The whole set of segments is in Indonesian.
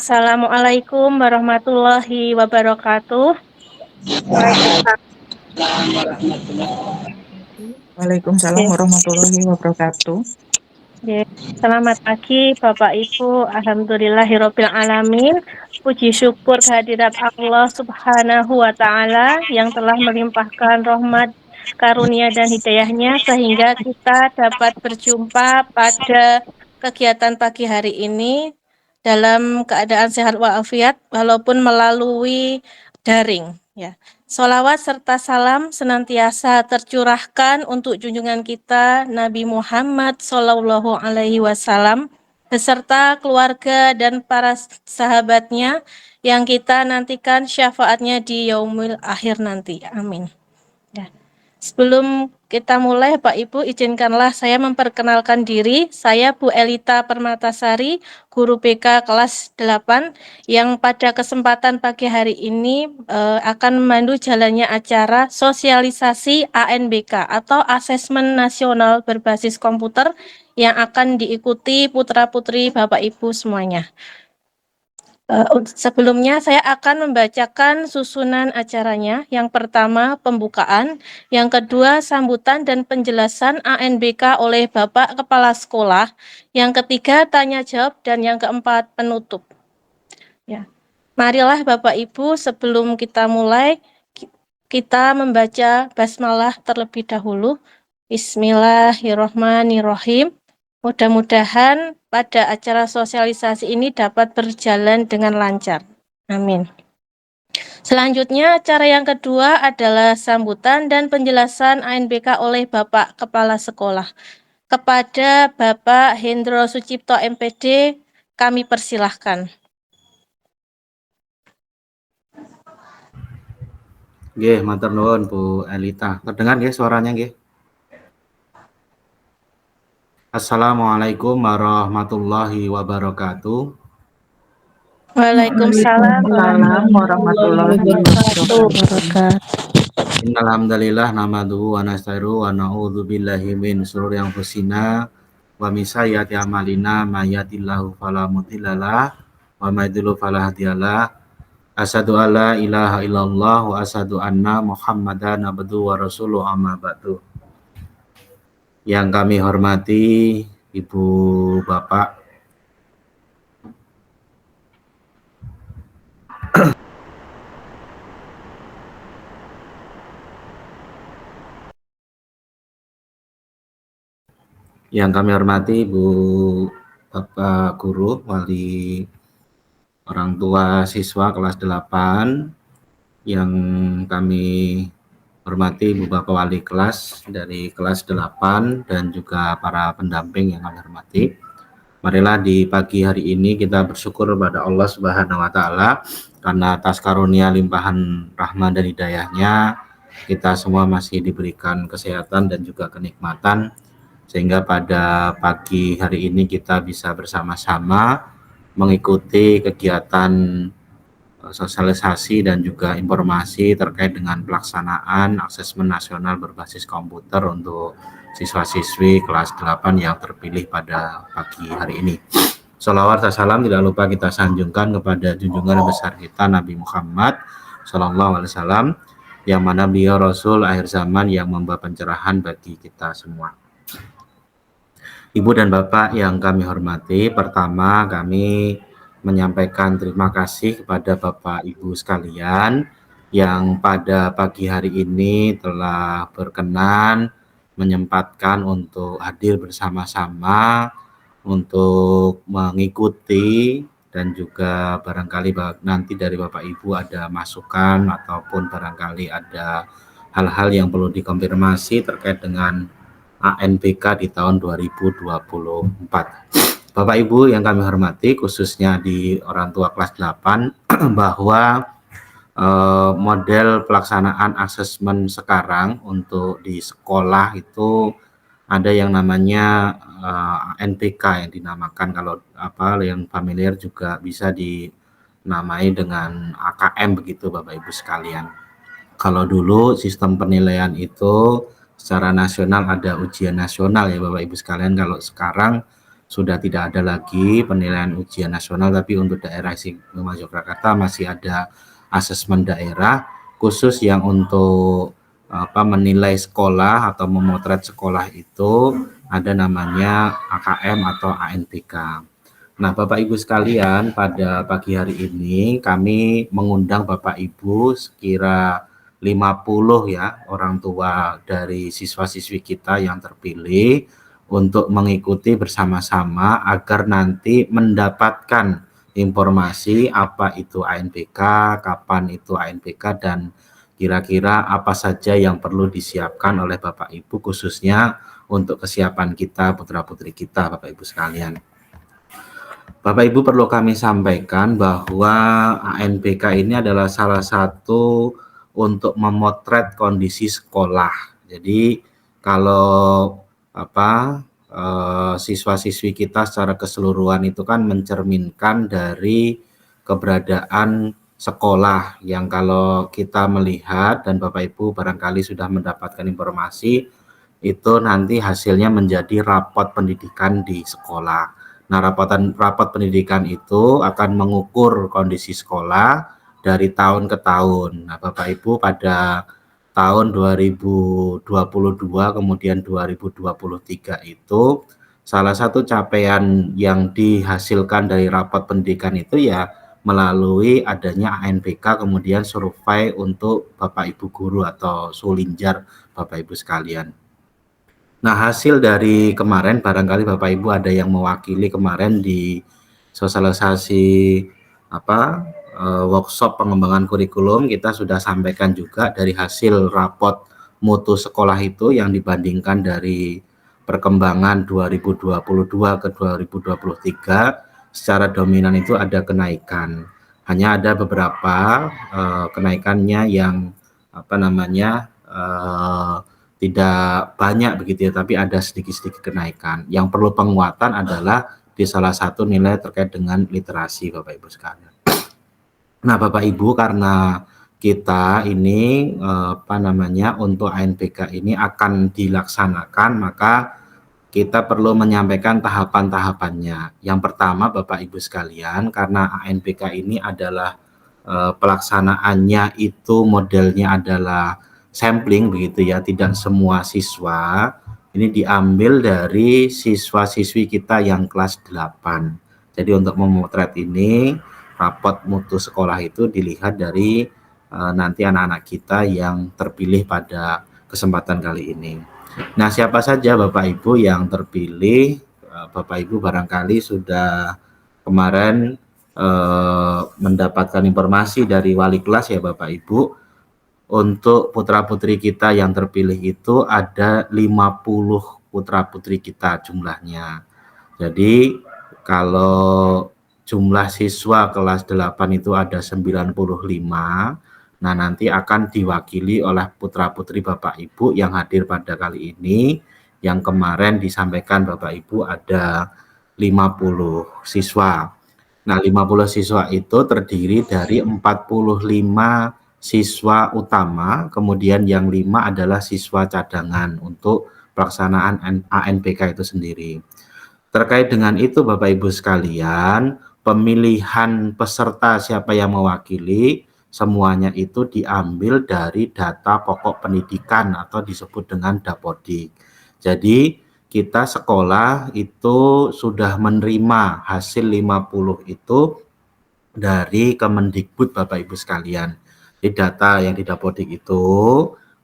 Assalamualaikum warahmatullahi wabarakatuh. Waalaikumsalam Oke, warahmatullahi wabarakatuh. oke. Selamat pagi Bapak Ibu. Alhamdulillahirabbil alamin. Puji syukur kehadirat Allah Subhanahu wa taala yang telah melimpahkan rahmat, karunia dan hidayahnya sehingga kita dapat berjumpa pada kegiatan pagi hari ini dalam keadaan sehat walafiat walaupun melalui daring ya. Sholawat serta salam senantiasa tercurahkan untuk junjungan kita Nabi Muhammad Shallallahu Alaihi Wasallam beserta keluarga dan para sahabatnya yang kita nantikan syafaatnya di yaumil akhir nanti. Amin. Ya. Sebelum kita mulai, Pak Ibu, izinkanlah saya memperkenalkan diri. Saya Bu Elita Permatasari, guru BK kelas 8, yang pada kesempatan pagi hari ini akan memandu jalannya acara sosialisasi ANBK atau Asesmen Nasional Berbasis Komputer yang akan diikuti putra-putri Bapak Ibu semuanya. Sebelumnya saya akan membacakan susunan acaranya. Yang pertama pembukaan, yang kedua sambutan dan penjelasan ANBK oleh Bapak Kepala Sekolah, yang ketiga tanya jawab, dan yang keempat penutup. Ya. Marilah Bapak Ibu sebelum kita mulai kita membaca basmalah terlebih dahulu. Bismillahirrahmanirrahim. Mudah-mudahan pada acara sosialisasi ini dapat berjalan dengan lancar. Amin. Selanjutnya, acara yang kedua adalah sambutan dan penjelasan ANBK oleh Bapak Kepala Sekolah. Kepada Bapak Hendro Sucipto MPD, kami persilahkan. Nggih, matur nuwun Bu Elita. Terdengar nggih suaranya nggih? Assalamualaikum warahmatullahi wabarakatuh. Waalaikumsalam Waalaikumsalam warahmatullahi wabarakatuh. Innal hamdalillah nahmaduhu wa nasta'inuhu wa na'udzu billahi min syururi anfusina wa min sayyiati a'malina may yahdihillahu fala mudhillalah wa may yudhlil fala hadiyalah. Asyhadu alla ilaha illallah wa asyhadu anna Muhammadan abduhu wa rasuluhu amma ba'du. Yang kami hormati Ibu Bapak yang kami hormati Ibu Bapak Guru, Wali orang tua siswa kelas 8, yang kami hormati Ibu Bapak Wali kelas dari kelas 8 dan juga para pendamping yang kami hormati. Marilah di pagi hari ini kita bersyukur kepada Allah Subhanahu wa taala karena atas karunia limpahan rahmat dan hidayahnya kita semua masih diberikan kesehatan dan juga kenikmatan sehingga pada pagi hari ini kita bisa bersama-sama mengikuti kegiatan sosialisasi dan juga informasi terkait dengan pelaksanaan asesmen nasional berbasis komputer untuk siswa-siswi kelas 8 yang terpilih pada pagi hari ini. Sholawat dan salam tidak lupa kita sanjungkan kepada junjungan besar kita Nabi Muhammad SAW, yang mana beliau Rasul akhir zaman yang membawa pencerahan bagi kita semua. Ibu dan Bapak yang kami hormati, pertama kami menyampaikan terima kasih kepada Bapak Ibu sekalian yang pada pagi hari ini telah berkenan menyempatkan untuk hadir bersama-sama untuk mengikuti, dan juga barangkali nanti dari Bapak Ibu ada masukan ataupun barangkali ada hal-hal yang perlu dikonfirmasi terkait dengan ANBK di tahun 2024. Bapak Ibu yang kami hormati, khususnya di orang tua kelas 8, bahwa model pelaksanaan asesmen sekarang untuk di sekolah itu ada yang namanya ANBK yang dinamakan, kalau yang familiar juga bisa dinamai dengan AKM begitu Bapak Ibu sekalian. Kalau dulu sistem penilaian itu secara nasional ada ujian nasional ya Bapak Ibu sekalian. Kalau sekarang sudah tidak ada lagi penilaian ujian nasional, tapi untuk daerah istimewa Yogyakarta masih ada asesmen daerah khusus yang untuk menilai sekolah atau memotret sekolah itu ada namanya AKM atau ANPK. Nah, Bapak Ibu sekalian, pada pagi hari ini kami mengundang Bapak Ibu sekira 50 ya orang tua dari siswa-siswi kita yang terpilih untuk mengikuti bersama-sama agar nanti mendapatkan informasi apa itu ANPK, kapan itu ANPK, dan kira-kira apa saja yang perlu disiapkan oleh Bapak Ibu khususnya untuk kesiapan kita, putra-putri kita, Bapak Ibu sekalian. Bapak Ibu perlu kami sampaikan bahwa ANPK ini adalah salah satu untuk memotret kondisi sekolah. Jadi kalau siswa-siswi kita secara keseluruhan itu kan mencerminkan dari keberadaan sekolah yang kalau kita melihat dan Bapak Ibu barangkali sudah mendapatkan informasi itu nanti hasilnya menjadi rapot pendidikan di sekolah. Nah, rapat pendidikan itu akan mengukur kondisi sekolah dari tahun ke tahun. Nah, Bapak Ibu pada tahun 2022 kemudian 2023 itu salah satu capaian yang dihasilkan dari rapat pendidikan itu ya melalui adanya ANPK kemudian survei untuk Bapak Ibu guru atau sulinjar Bapak Ibu sekalian. Nah, hasil dari kemarin barangkali Bapak Ibu ada yang mewakili kemarin di sosialisasi workshop pengembangan kurikulum, kita sudah sampaikan juga dari hasil rapot mutu sekolah itu yang dibandingkan dari perkembangan 2022 ke 2023 secara dominan itu ada kenaikan. Hanya ada beberapa kenaikannya yang tidak banyak begitu ya, tapi ada sedikit-sedikit kenaikan. Yang perlu penguatan adalah di salah satu nilai terkait dengan literasi, Bapak Ibu sekalian. Nah, Bapak Ibu, karena kita ini untuk ANPK ini akan dilaksanakan, maka kita perlu menyampaikan tahapan-tahapannya. Yang pertama, Bapak Ibu sekalian, karena ANPK ini adalah pelaksanaannya itu modelnya adalah sampling begitu ya, tidak semua siswa, ini diambil dari siswa-siswi kita yang kelas 8. Jadi untuk memotret ini, rapot mutu sekolah itu dilihat dari nanti anak-anak kita yang terpilih pada kesempatan kali ini. Nah, siapa saja Bapak Ibu yang terpilih? Bapak Ibu barangkali sudah kemarin mendapatkan informasi dari wali kelas ya Bapak Ibu. Untuk putra-putri kita yang terpilih itu ada 50 putra-putri kita jumlahnya. Jadi kalau jumlah siswa kelas 8 itu ada 95, nah nanti akan diwakili oleh putra-putri Bapak Ibu yang hadir pada kali ini. Yang kemarin disampaikan Bapak Ibu ada 50 siswa. Nah, 50 siswa itu terdiri dari 45 siswa utama, kemudian yang 5 adalah siswa cadangan untuk pelaksanaan ANPK itu sendiri. Terkait dengan itu Bapak Ibu sekalian, pemilihan peserta siapa yang mewakili, semuanya itu diambil dari data pokok pendidikan atau disebut dengan Dapodik. Jadi kita sekolah itu sudah menerima hasil 50 itu dari Kemendikbud Bapak Ibu sekalian. Di data yang di Dapodik itu,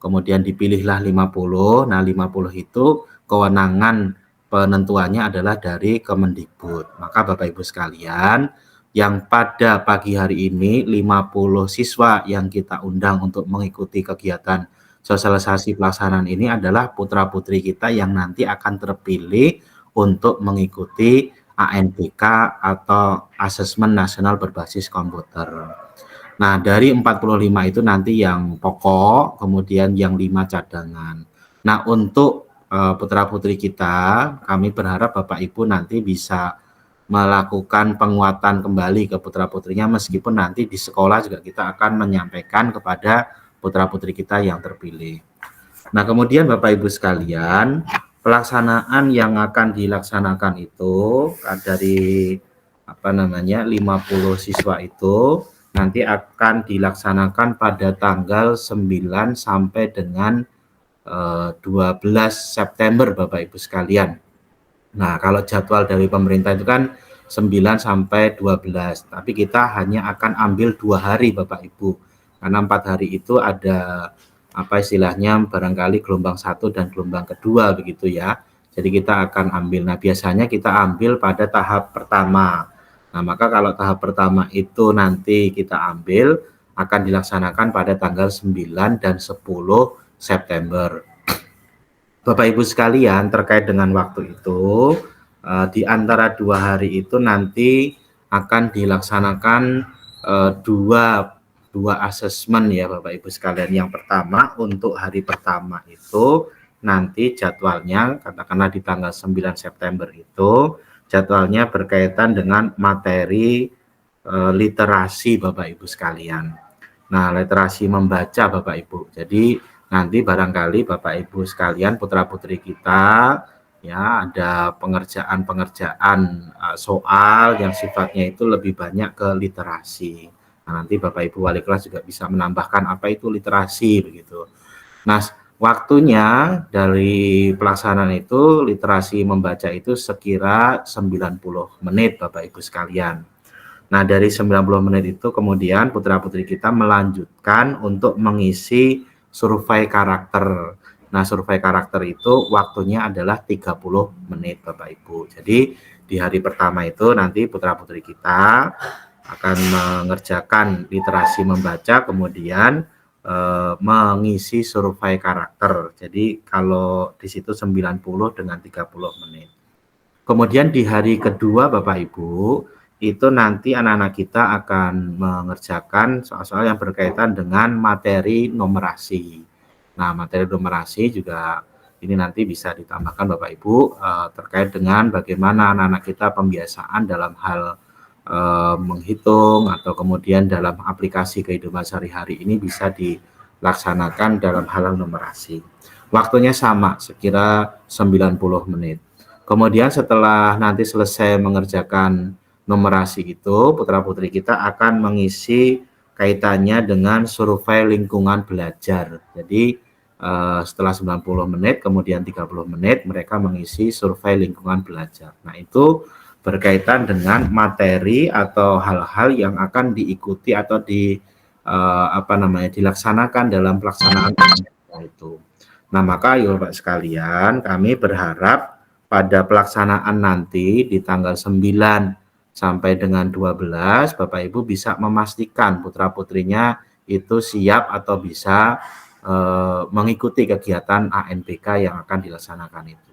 kemudian dipilihlah 50. Nah, 50 itu kewenangan penentuannya adalah dari Kemendikbud. Maka Bapak Ibu sekalian, yang pada pagi hari ini 50 siswa yang kita undang untuk mengikuti kegiatan sosialisasi pelaksanaan ini adalah putra-putri kita yang nanti akan terpilih untuk mengikuti ANPK atau Asesmen Nasional Berbasis Komputer. Nah, dari 45 itu nanti yang pokok, kemudian yang 5 cadangan. Nah, untuk putra-putri kita, kami berharap Bapak Ibu nanti bisa melakukan penguatan kembali ke putra-putrinya, meskipun nanti di sekolah juga kita akan menyampaikan kepada putra-putri kita yang terpilih. Nah, kemudian Bapak Ibu sekalian, pelaksanaan yang akan dilaksanakan itu dari 50 siswa itu nanti akan dilaksanakan pada tanggal 9 sampai dengan 12 September Bapak Ibu sekalian. Nah, kalau jadwal dari pemerintah itu kan 9 sampai 12, tapi kita hanya akan ambil 2 hari Bapak Ibu. Karena 4 hari itu ada istilahnya barangkali gelombang 1 dan gelombang kedua begitu ya. Jadi kita akan ambil, nah biasanya kita ambil pada tahap pertama. Nah, maka kalau tahap pertama itu nanti kita ambil akan dilaksanakan pada tanggal 9 dan 10 September. Bapak Ibu sekalian, terkait dengan waktu itu, di antara 2 hari itu nanti akan dilaksanakan dua asesmen ya Bapak Ibu sekalian. Yang pertama, untuk hari pertama itu nanti jadwalnya katakanlah di tanggal 9 September itu jadwalnya berkaitan dengan materi literasi Bapak Ibu sekalian. Nah, literasi membaca Bapak Ibu. Jadi nanti barangkali Bapak Ibu sekalian, putra-putri kita ya ada pengerjaan soal yang sifatnya itu lebih banyak ke literasi. Nah, nanti Bapak Ibu wali kelas juga bisa menambahkan apa itu literasi begitu. Nah, waktunya dari pelaksanaan itu literasi membaca itu sekira 90 menit Bapak Ibu sekalian. Nah, dari 90 menit itu kemudian putra-putri kita melanjutkan untuk mengisi survei karakter. Nah, survei karakter itu waktunya adalah 30 menit Bapak Ibu. Jadi di hari pertama itu nanti putra-putri kita akan mengerjakan literasi membaca, kemudian mengisi survei karakter. Jadi kalau di situ 90 dengan 30 menit. Kemudian di hari kedua Bapak Ibu, itu nanti anak-anak kita akan mengerjakan soal-soal yang berkaitan dengan materi numerasi. Nah, materi numerasi juga ini nanti bisa ditambahkan Bapak Ibu terkait dengan bagaimana anak-anak kita pembiasaan dalam hal menghitung atau kemudian dalam aplikasi kehidupan sehari-hari ini bisa dilaksanakan dalam hal numerasi. Waktunya sama, sekira 90 menit. Kemudian setelah nanti selesai mengerjakan numerasi itu, putra-putri kita akan mengisi kaitannya dengan survei lingkungan belajar. Jadi setelah 90 menit, kemudian 30 menit, mereka mengisi survei lingkungan belajar. Nah, itu berkaitan dengan materi atau hal-hal yang akan diikuti atau dilaksanakan dalam pelaksanaan itu. Nah, maka ya Bapak sekalian, kami berharap pada pelaksanaan nanti di tanggal 9 sampai dengan 12, Bapak Ibu bisa memastikan putra-putrinya itu siap atau bisa mengikuti kegiatan ANPK yang akan dilaksanakan itu.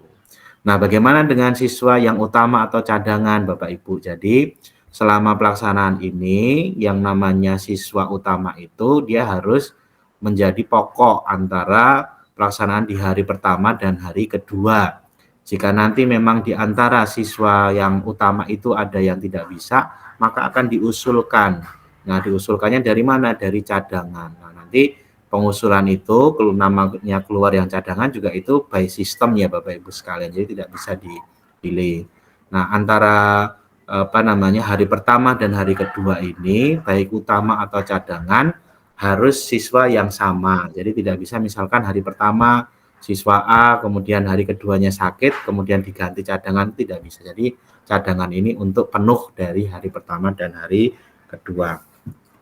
Nah, bagaimana dengan siswa yang utama atau cadangan Bapak Ibu? Jadi, selama pelaksanaan ini yang namanya siswa utama itu dia harus menjadi pokok antara pelaksanaan di hari pertama dan hari kedua. Jika nanti memang di antara siswa yang utama itu ada yang tidak bisa, maka akan diusulkan. Nah, diusulkannya dari mana? Dari cadangan. Nah, nanti pengusulan itu namanya keluar yang cadangan juga itu by system ya Bapak Ibu sekalian. Jadi tidak bisa dipilih. Nah, antara hari pertama dan hari kedua ini baik utama atau cadangan harus siswa yang sama. Jadi tidak bisa misalkan hari pertama siswa A, kemudian hari keduanya sakit, kemudian diganti cadangan, tidak bisa. Jadi cadangan ini untuk penuh dari hari pertama dan hari kedua.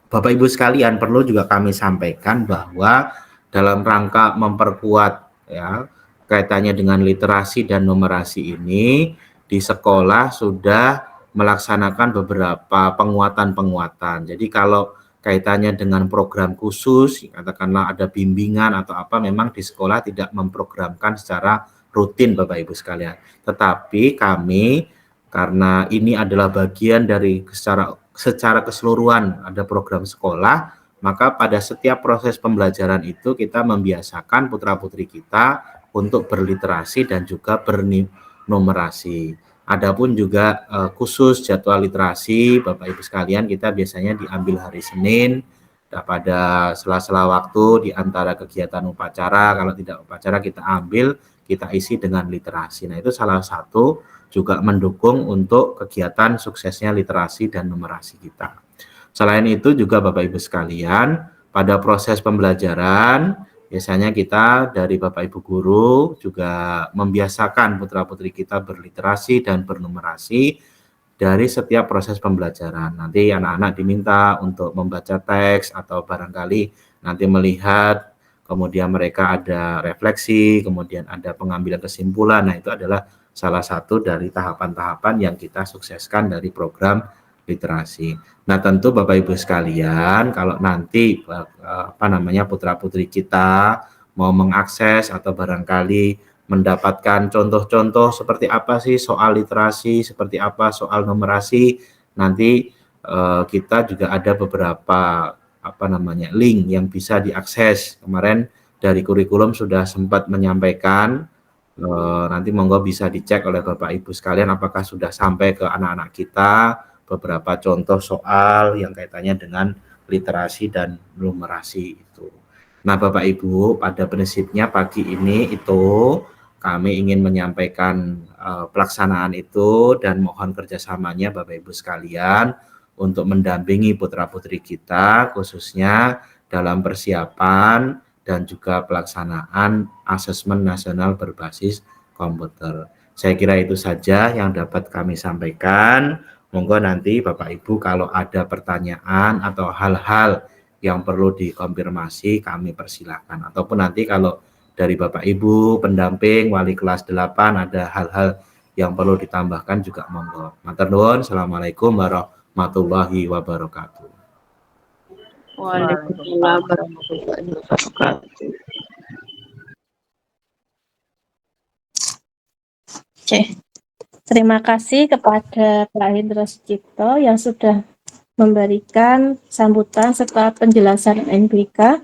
Bapak Ibu sekalian, perlu juga kami sampaikan bahwa dalam rangka memperkuat ya kaitannya dengan literasi dan numerasi ini, di sekolah sudah melaksanakan beberapa penguatan-penguatan. Jadi kalau kaitannya dengan program khusus, katakanlah ada bimbingan atau apa, memang di sekolah tidak memprogramkan secara rutin Bapak Ibu sekalian. Tetapi kami, karena ini adalah bagian dari secara keseluruhan ada program sekolah, maka pada setiap proses pembelajaran itu kita membiasakan putra-putri kita untuk berliterasi dan juga bernumerasi. Adapun juga khusus jadwal literasi Bapak Ibu sekalian, kita biasanya diambil hari Senin pada sela-sela waktu di antara kegiatan upacara. Kalau tidak upacara kita ambil kita isi dengan literasi. Nah, itu salah satu juga mendukung untuk kegiatan suksesnya literasi dan numerasi kita. Selain itu juga Bapak Ibu sekalian, pada proses pembelajaran biasanya kita dari Bapak Ibu guru juga membiasakan putra-putri kita berliterasi dan bernumerasi dari setiap proses pembelajaran. Nanti anak-anak diminta untuk membaca teks atau barangkali nanti melihat, kemudian mereka ada refleksi, kemudian ada pengambilan kesimpulan. Nah, itu adalah salah satu dari tahapan-tahapan yang kita sukseskan dari program literasi. Nah, tentu Bapak Ibu sekalian, kalau nanti putra-putri kita mau mengakses atau barangkali mendapatkan contoh-contoh seperti apa sih soal literasi, seperti apa soal numerasi, nanti kita juga ada beberapa link yang bisa diakses. Kemarin dari kurikulum sudah sempat menyampaikan, nanti monggo bisa dicek oleh Bapak Ibu sekalian apakah sudah sampai ke anak-anak kita beberapa contoh soal yang kaitannya dengan literasi dan numerasi itu. Nah, Bapak Ibu, pada prinsipnya pagi ini itu kami ingin menyampaikan pelaksanaan itu dan mohon kerjasamanya Bapak Ibu sekalian untuk mendampingi putra-putri kita khususnya dalam persiapan dan juga pelaksanaan asesmen nasional berbasis komputer. Saya kira itu saja yang dapat kami sampaikan. Monggo nanti Bapak Ibu kalau ada pertanyaan atau hal-hal yang perlu dikonfirmasi kami persilahkan. Ataupun nanti kalau dari Bapak Ibu, pendamping, wali kelas 8 ada hal-hal yang perlu ditambahkan juga monggo. Matur nuwun. Assalamualaikum warahmatullahi wabarakatuh. Waalaikumsalam warahmatullahi wabarakatuh. Oke. Terima kasih kepada Pak Hendro Sucipto yang sudah memberikan sambutan serta penjelasan NBK.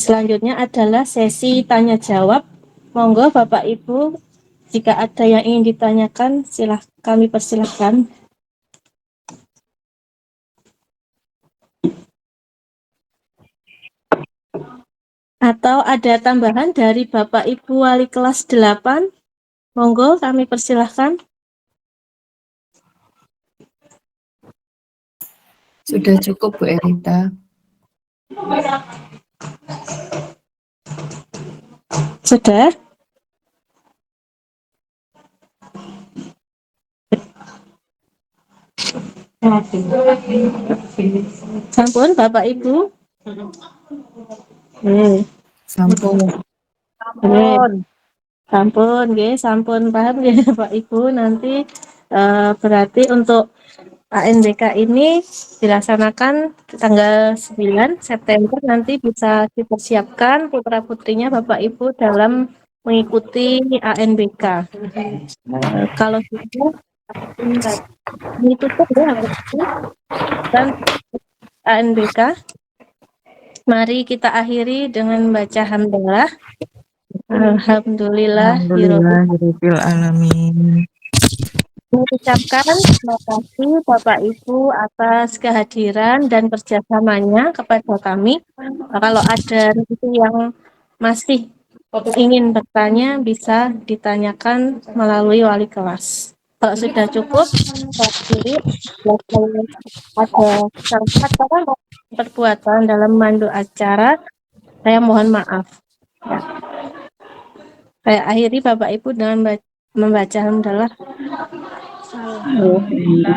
Selanjutnya adalah sesi tanya jawab. Monggo Bapak Ibu, jika ada yang ingin ditanyakan, kami persilahkan. Atau ada tambahan dari Bapak Ibu wali kelas 8? Monggo kami persilahkan. Sudah cukup Bu Erita. Sudah? Sampun Bapak Ibu? Sampun. Sampun, sampun paham ya Pak Ibu. Nanti berarti untuk ANBK ini dilaksanakan tanggal 9 September, nanti bisa dipersiapkan putra-putrinya Bapak Ibu dalam mengikuti ANBK. Kalau sudah ditutup ya dan ANBK. Mari kita akhiri dengan baca hamdalah. Alhamdulillahirabbil alamin. Mengucapkan terima kasih Bapak Ibu atas kehadiran dan kerjasamanya kepada kami. Kalau ada yang masih ingin bertanya, bisa ditanyakan melalui wali kelas. Kalau sudah cukup, ada salah perbuatan dalam memandu acara, saya mohon maaf. Ya. Saya akhiri Bapak Ibu dengan membaca hamdalah. Alhamdulillah.